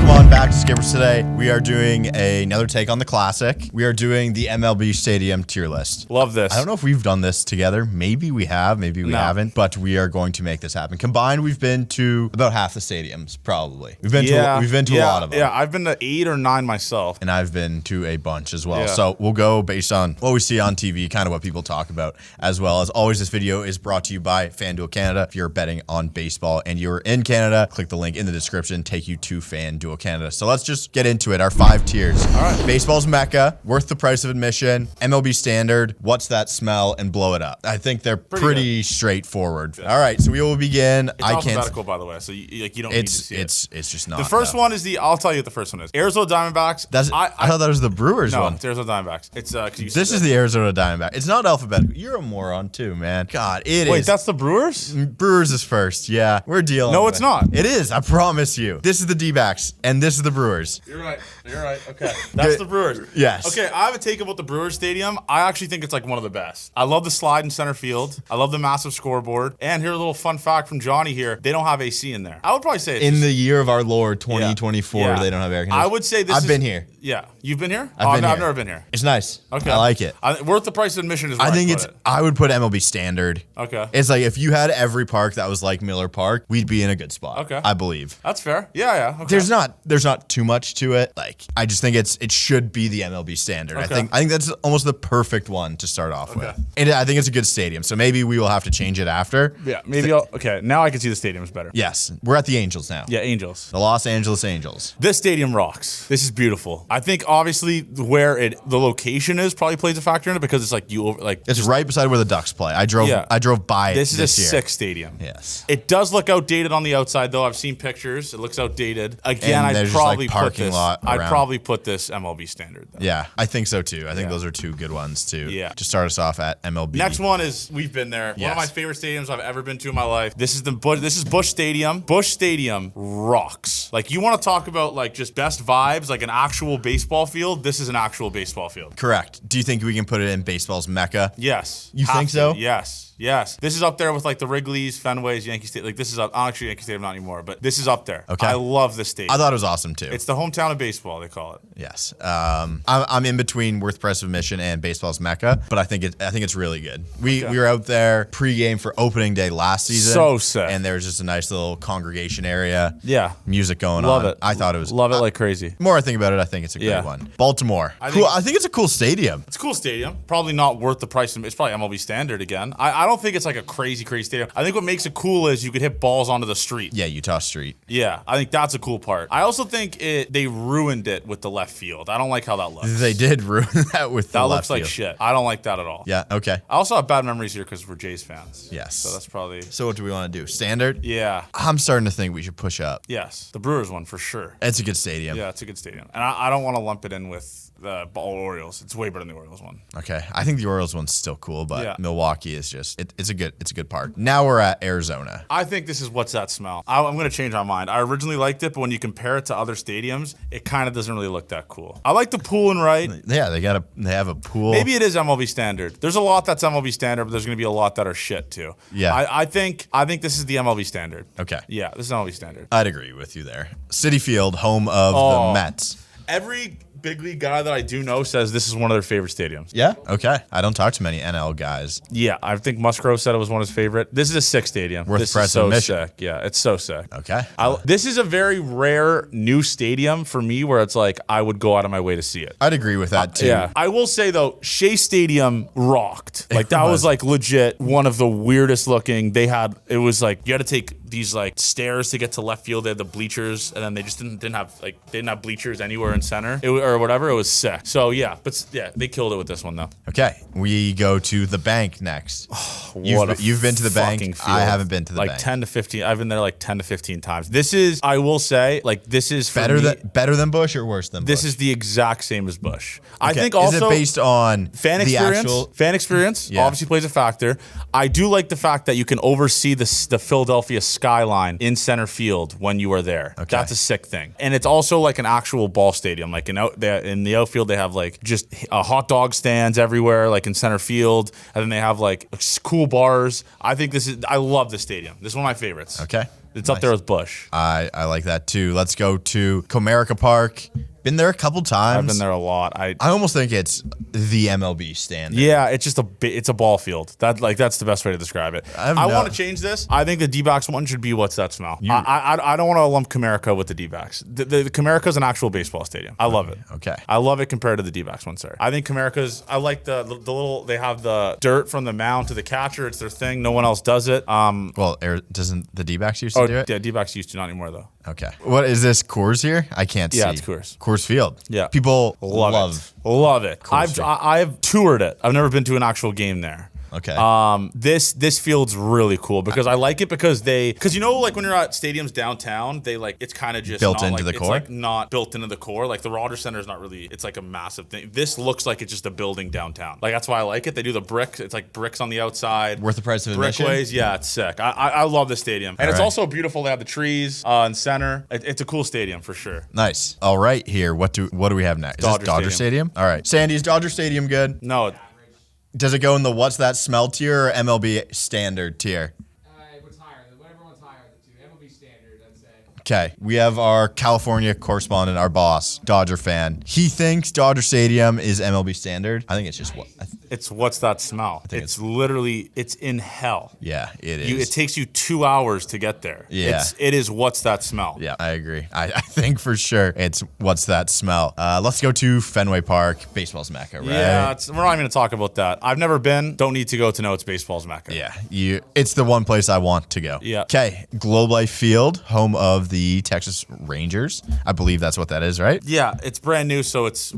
Welcome on back to Skippers today. We are doing another take on the classic. We are doing the MLB Stadium tier list. Love this. I don't know if we've done this together. Maybe we have, maybe we haven't, but we are going to make this happen. Combined, we've been to about half the stadiums, probably. We've been to a lot of them. Yeah, I've been to 8 or 9 myself. And I've been to a bunch as well. Yeah. So we'll go based on what we see on TV, kind of what people talk about, as well. As always, this video is brought to you by FanDuel Canada. If you're betting on baseball and you're in Canada, click the link in the description, take you to FanDuel Canada. So let's just get into it. Our 5 tiers. All right. Baseball's Mecca, worth the price of admission, MLB standard, what's that smell, and blow it up. I think they're pretty straightforward. Yeah. All right, so we will begin. It's alphabetical, by the way, so you don't need to see it. It's just not. The first one is I'll tell you what the first one is. Arizona Diamondbacks. I thought that was the Brewers one. No, it's Arizona Diamondbacks. It's this is the Arizona Diamondbacks. It's not alphabetical. You're a moron too, man. God, it is. Wait, that's the Brewers? Brewers is first. Yeah, we're dealing. No, it's not. It is. I promise you. This is the D-backs, and this is the Brewers. You're right. Okay. That's the Brewers. Yes. Okay, I have a take about the Brewers Stadium. I actually think it's like one of the best. I love the slide in center field. I love the massive scoreboard. And here's a little fun fact from Johnny here. They don't have AC in there. I would probably say it's the year of our Lord 2024, they don't have air conditioning. I would say I've been here. Yeah. You've been here? I've never been here. It's nice. Okay. I like it. Worth the price of admission is where I would put MLB standard. Okay. It's like if you had every park that was like Miller Park, we'd be in a good spot. Okay. I believe. That's fair. Yeah. Okay. There's not too much to it. Like I just think it should be the MLB standard. Okay. I think that's almost the perfect one to start off with. And I think it's a good stadium. So maybe we will have to change it after. Yeah, maybe okay, now I can see the stadium's better. Yes. We're at the Angels now. Yeah, Angels. The Los Angeles Angels. This stadium rocks. This is beautiful. I think obviously where the location is probably plays a factor in it because it's like it's right beside where the Ducks play. I drove by it this is a year. Sick stadium. Yes. It does look outdated on the outside though. I've seen pictures. It looks outdated. Again, I'd probably put this MLB standard though. Yeah, I think so too. I think those are two good ones to start us off at MLB. Next one is we've been there. One of my favorite stadiums I've ever been to in my life. This is Busch Stadium. Busch Stadium rocks. Like you want to talk about like just best vibes, like an actual baseball field. This is an actual baseball field. Correct. Do you think we can put it in baseball's Mecca? Yes. You think so? Yes. This is up there with like the Wrigley's, Fenway's, Yankee Stadium. Like this is up. Actually, Yankee Stadium not anymore, but this is up there. Okay. I love this stadium. I thought it was awesome too. It's the hometown of baseball, they call it. Yes. I'm in between worth price of admission and baseball's Mecca, but I think it's really good. We were out there pregame for opening day last season. So sick. And there was just a nice little congregation area. Yeah. Music going Love on. It. I thought it was love it like crazy. The more I think about it, I think it's a great one. Baltimore. I think it's a cool stadium. It's a cool stadium. Probably not worth the price. It's probably MLB standard again. I don't think it's like a crazy stadium. I think what makes it cool is you could hit balls onto the street. Yeah, Utah Street. Yeah, I think that's a cool part. I also think they ruined it with the left field. I don't like how that looks. They did ruin that with the left field. That looks like shit. I don't like that at all. Yeah, okay. I also have bad memories here because we're Jays fans. Yes. So that's probably... So what do we want to do? Standard? Yeah. I'm starting to think we should push up. Yes. The Brewers one for sure. It's a good stadium. Yeah, it's a good stadium. And I don't want to lump it in with the Orioles. It's way better than the Orioles one. Okay. I think the Orioles one's still cool, but Milwaukee is just it's a good part. Now we're at Arizona. I think this is what's that smell. I'm going to change my mind. I originally liked it, but when you compare it to other stadiums, it kind of doesn't really look that cool. I like the pool in right. Yeah, they have a pool. Maybe it is MLB standard. There's a lot that's MLB standard, but there's going to be a lot that are shit too. Yeah. I think this is the MLB standard. Okay. Yeah, this is MLB standard. I'd agree with you there. Citi Field, home of the Mets. Every big league guy that I do know says this is one of their favorite stadiums. Yeah? Okay. I don't talk to many NL guys. Yeah, I think Musgrove said it was one of his favorite. This is a sick stadium. Worth price of admission. Sick. Yeah, it's so sick. Okay. This is a very rare new stadium for me where it's like I would go out of my way to see it. I'd agree with that too. Yeah. I will say though, Shea Stadium rocked. Like that was like legit one of the weirdest looking. It was like you had to take these like stairs to get to left field. They had the bleachers, and then they just didn't have bleachers anywhere in center or whatever. It was sick. So yeah, but yeah, they killed it with this one though. Okay, we go to the bank next. You've been to the bank. Field. I haven't been to the bank. Like 10 to 15. I've been there like 10 to 15 times. This is, I will say, like this is for better than Busch or worse than Busch? This is the exact same as Busch. Okay. I think also is it based on fan experience. Fan experience obviously plays a factor. I do like the fact that you can oversee the Philadelphia skyline in center field when you are there. Okay. That's a sick thing. And it's also like an actual ball stadium. Like in the outfield, they have like just hot dog stands everywhere, like in center field. And then they have like cool bars. I love this stadium. This is one of my favorites. Okay. It's up there with Busch. I like that too. Let's go to Comerica Park. Been there a couple times. I've been there a lot. I almost think it's the MLB standard. Yeah, it's just it's a ball field. That's the best way to describe it. I want to change this. I think the D-backs one should be What's That Smell. I don't want to lump Comerica with the D-backs. The Comerica is an actual baseball stadium. I love it. Okay. I love it compared to the D-backs one, sir. I think Comerica's. I like the little. They have the dirt from the mound to the catcher. It's their thing. No one else does it. Well, doesn't the D-backs used to do it? Yeah, D-backs used to, not anymore though. Okay. What is this? Coors here? I can't see. Yeah, it's Coors. Coors Field. Yeah. People love it. I've toured it. I've never been to an actual game there. Okay. This field's really cool because I like it because you know, like when you're at stadiums downtown, they like it's kind of just built into the core. It's like not built into the core. Like the Rogers Center is not really. It's like a massive thing. This looks like it's just a building downtown. Like that's why I like it. They do the bricks. It's like bricks on the outside. Worth the price of admission. Brickways. Yeah, it's sick. I love this stadium, and it's also beautiful. They have the trees in center. It's a cool stadium for sure. Nice. All right, here. What do we have next? Is this Dodger Stadium? All right. Sandy, is Dodger Stadium good? No. Does it go in the What's That Smell tier or MLB standard tier? What's higher? Whatever one's higher of the two. MLB standard, I'd say. Okay, we have our California correspondent, our boss, Dodger fan. He thinks Dodger Stadium is MLB standard. I think it's just It's What's That Smell? It's literally, it's in hell. Yeah, it is. It takes you 2 hours to get there. Yeah. It is What's That Smell? Yeah, I agree. I think for sure it's What's That Smell. Let's go to Fenway Park, baseball's Mecca, right? Yeah, we're not even going to talk about that. I've never been. Don't need to go to know it's baseball's Mecca. Yeah, it's the one place I want to go. Yeah. Okay, Globe Life Field, home of the Texas Rangers. I believe that's what that is, right? Yeah, it's brand new, so it's the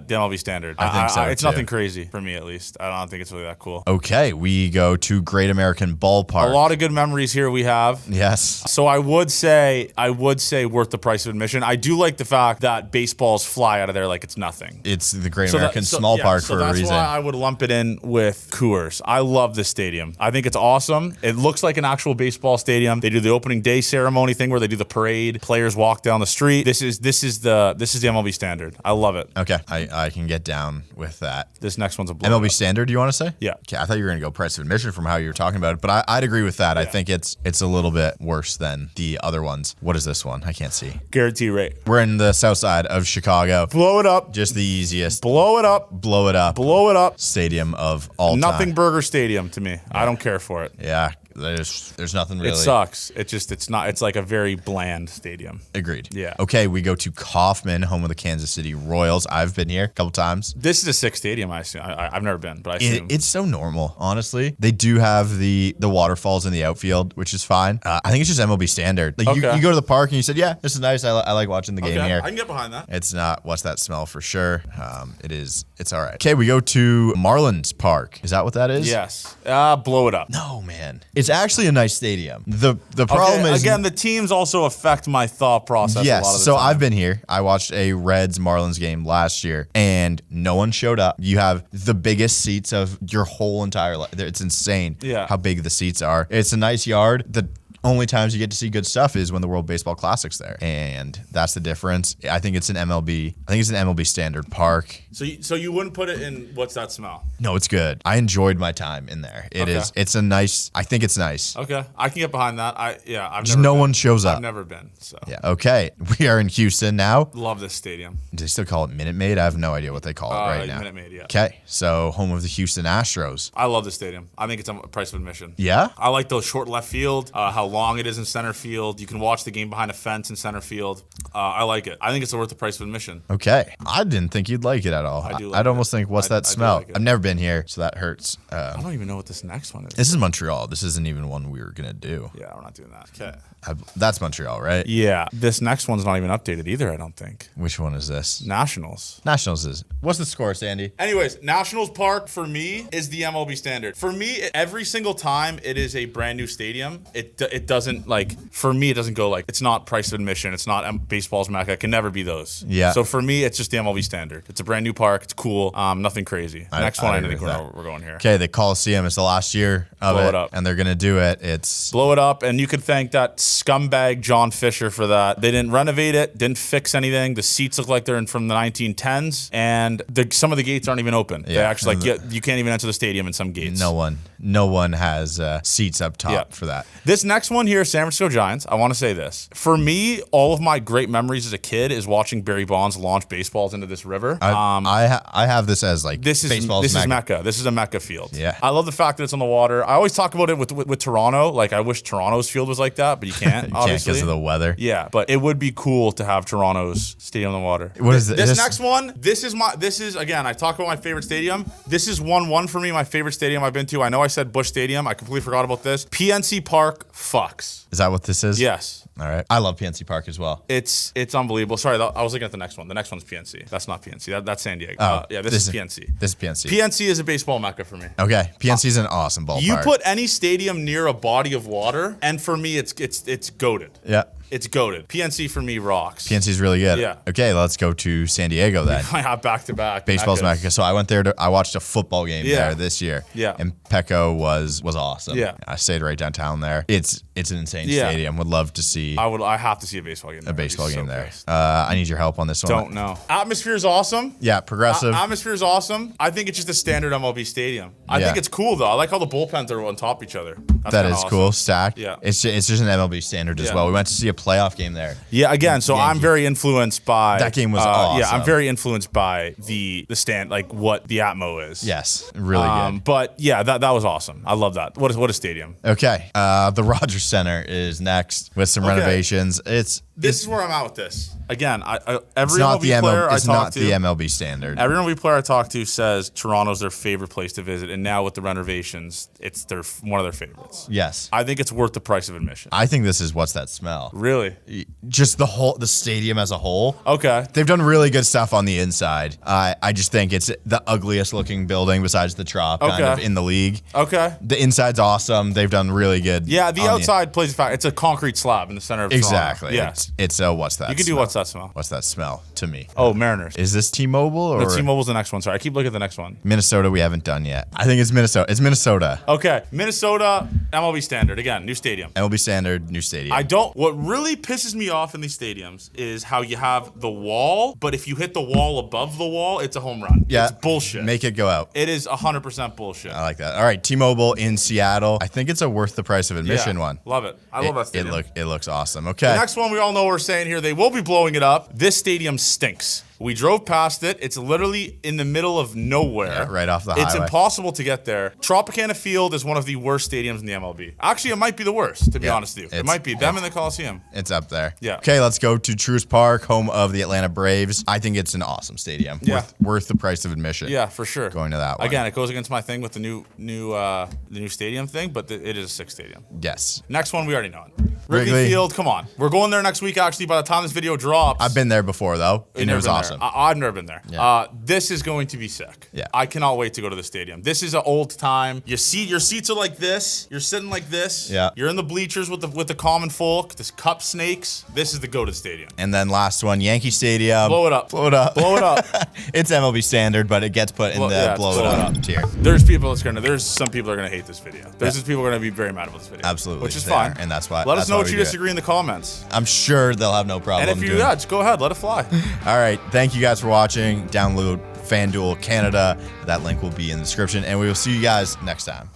MLB standard. I think so, It's too. nothing crazy for me, at least. I don't think it's really that cool. Okay, we go to Great American Ballpark. A lot of good memories here we have. Yes. So I would say worth the price of admission. I do like the fact that baseballs fly out of there like it's nothing. It's the Great American Small Park for a reason. That's why I would lump it in with Coors. I love this stadium. I think it's awesome. It looks like an actual baseball stadium. They do the opening day ceremony thing where they do the parade. Players walk down the street. This is the MLB standard. I love it. Okay, I can get down with that. This next one's a blow. MLB standard, you want to say? Yeah. Okay, I thought you were going to go price of admission from how you were talking about it, but I'd agree with that. Yeah. I think it's a little bit worse than the other ones. What is this one? I can't see. Guarantee rate. We're in the south side of Chicago. Blow it up. Just the easiest. Blow it up. Blow it up. Blow it up. Stadium of all time. Nothing Burger Stadium to me. Yeah. I don't care for it. Yeah. There's nothing really. It sucks. It's not. It's like a very bland stadium. Agreed. Yeah. Okay, we go to Kauffman, home of the Kansas City Royals. I've been here a couple times. This is a sick stadium. I assume. I've never been, but I assume it's so normal. Honestly, they do have the waterfalls in the outfield, which is fine. I think it's just MLB standard. Like you go to the park and you said, yeah, this is nice. I like watching the game here. I can get behind that. It's not What's That Smell for sure. It's all right. Okay, we go to Marlins Park. Is that what that is? Yes. Blow it up. No, man. It's actually a nice stadium. The problem is, again, the teams also affect my thought process. Yes. A lot of the So time. I've been here. I watched a Reds Marlins game last year, and no one showed up. You have the biggest seats of your whole entire life. It's insane. Yeah. How big the seats are. It's a nice yard. The only times you get to see good stuff is when the World Baseball Classic's there, and that's the difference. I think it's an MLB standard park. So you wouldn't put it in What's That Smell? No, it's good. I enjoyed my time in there. It's a nice. I think it's nice. Okay, I can get behind that. Just no one shows up. I've never been. So yeah. Okay, we are in Houston now. Love this stadium. Do they still call it Minute Maid? I have no idea what they call it right now. Minute Maid, yeah. Okay, so home of the Houston Astros. I love the stadium. I think it's a price of admission. Yeah? I like the short left field, how long it is in center field. You can watch the game behind a fence in center field. I like it. I think it's worth the price of admission. Okay. I didn't think you'd like it at all. I do like I'd almost think, what's that smell? Like I've never been here, so that hurts. I don't even know what this next one is. This is Montreal. This isn't even one we were going to do. Yeah, we're not doing that. Okay. That's Montreal, right? Yeah. This next one's not even updated either, I don't think. Which one is this? Nationals. Nationals is. What's the score, Sandy? Anyways, Nationals Park for me is the MLB standard. For me, every single time it is a brand new stadium, it doesn't for me, it doesn't go it's not price of admission. It's not baseball's Mecca. It can never be those. Yeah. So for me, it's just the MLB standard. It's a brand new park. It's cool. Nothing crazy. Next one, I think we're going here. Okay, the Coliseum. It's the last year of Blow it up. And they're going to do it. It's blow it up, and you could thank that scumbag John Fisher for that. They didn't renovate it, didn't fix anything. The seats look like they're from the 1910s, and some of the gates aren't even open. Yeah. They actually you can't even enter the stadium in some gates. No one has seats up top for that. This next one here, San Francisco Giants. I want to say this. For me, all of my great memories as a kid is watching Barry Bonds launch baseballs into this river. I have this as like This is Mecca. This is a Mecca field. Yeah. I love the fact that it's on the water. I always talk about it with Toronto. Like, I wish Toronto's field was like that, but you can't, you can't obviously. because of the weather. Yeah, but it would be cool to have Toronto's stadium on the water. What is it? This next one, this is again, I talk about my favorite stadium. This is 1-1 for me, my favorite stadium I've been to. I know I said Busch Stadium. I completely forgot about this. PNC Park fucks. Is that what this is? Yes. All right. I love PNC Park as well. It's unbelievable. Sorry, I was looking at the next one. The next one's PNC. That's not PNC. That's San Diego. Oh, yeah, this is PNC. This is PNC. PNC is a baseball Mecca for me. Okay. PNC is an awesome ballpark. You put any stadium near a body of water, and for me, it's goated. Yeah. It's goated. PNC for me rocks. PNC is really good. Yeah. Okay, let's go to San Diego then. I have back-to-back. Baseball's Meccas. Mecca. So I went there. I watched a football game Yeah. there this year. Yeah. And Petco was awesome. Yeah. I stayed right downtown there. It's an insane stadium. Would love to see I have to see a baseball game there. a baseball I'd be game so there. pissed. I need your help on this one. Don't know. Atmosphere is awesome. Yeah, progressive. Atmosphere is awesome. I think it's just a standard MLB stadium. I Yeah. think it's cool though. I like how the bullpens are on top of each other. That's That kinda is awesome. cool. Stacked. Yeah. It's just an MLB standard as Yeah. well. We went to see a playoff game there. Yeah, again, so I'm very influenced by That game was Yeah, awesome. I'm very influenced by the stand, like what the Atmo is. Yes, really good. But yeah, that was awesome. I love that. What a stadium. Okay, the Rogers Center is next with some renovations. This is where I'm at with this. Again, It's every not the MLB player I It's talk not to, the MLB standard. every MLB player I talk to says Toronto's their favorite place to visit, and now with the renovations, it's one of their favorites. Yes, I think it's worth the price of admission. I think this is what's that smell. Really? Just the stadium as a whole. Okay. They've done really good stuff on the inside. I just think it's the ugliest looking building besides the Trop kind of in the league. Okay. The inside's awesome. They've done really good. Yeah, the outside plays a factor. It's a concrete slab in the center of Exactly. Toronto. Yeah. It's what's that? You can do what's that smell? What's that smell to me? Oh, Mariners. Is this T-Mobile or No, T-Mobile's the next one. Sorry, I keep looking at the next one. Minnesota? We haven't done yet. I think it's Minnesota. It's Minnesota. Okay, Minnesota, MLB standard. Again, new stadium. MLB standard, new stadium. What really pisses me off in these stadiums is how you have the wall, but if you hit the wall above the wall, it's a home run. Yeah. It's bullshit. Make it go out. It is 100% bullshit. I like that. All right, T-Mobile in Seattle. I think it's a worth the price of admission one. Love it. I love that stadium. It looks awesome. Okay. The next one, we all know what we're saying here. They will be blowing it up. This stadium stinks. We drove past it. It's literally in the middle of nowhere. Yeah, right off the It's highway. impossible to get there. Tropicana Field is one of the worst stadiums in the MLB. Actually, it might be the worst, to be honest with you. It might be. Them in the Coliseum. It's up there. Yeah. Okay, let's go to Truist Park, home of the Atlanta Braves. I think it's an awesome stadium. Yeah. Worth the price of admission. Yeah, for sure. Going to that one. Again, it goes against my thing with the new stadium thing, but it is a sick stadium. Yes. Next one, we already know it. Wrigley Wrigley. Field, come on. We're going there next week, actually, by the time this video drops. I've been there before, though, You've and it never was been awesome. there. I've never been there. Yeah. This is going to be sick. Yeah. I cannot wait to go to the stadium. This is an old time. Your seats are like this. You're sitting like this. Yeah. You're in the bleachers with the common folk. This cup snakes. This is the go to stadium. And then last one, Yankee Stadium. Blow it up. Blow it up. Blow it up. It's MLB standard, but it gets put in the blow it up tier. There's some people are gonna hate this video. There's just people are gonna be very mad about this video. Absolutely, Which is they fine. are, and that's why. Let us know why what we you do it. disagree in the comments. I'm sure they'll have no problem. And if you, doing it. just go ahead, let it fly. All right. Thank you guys for watching. Download FanDuel Canada. That link will be in the description, and we will see you guys next time.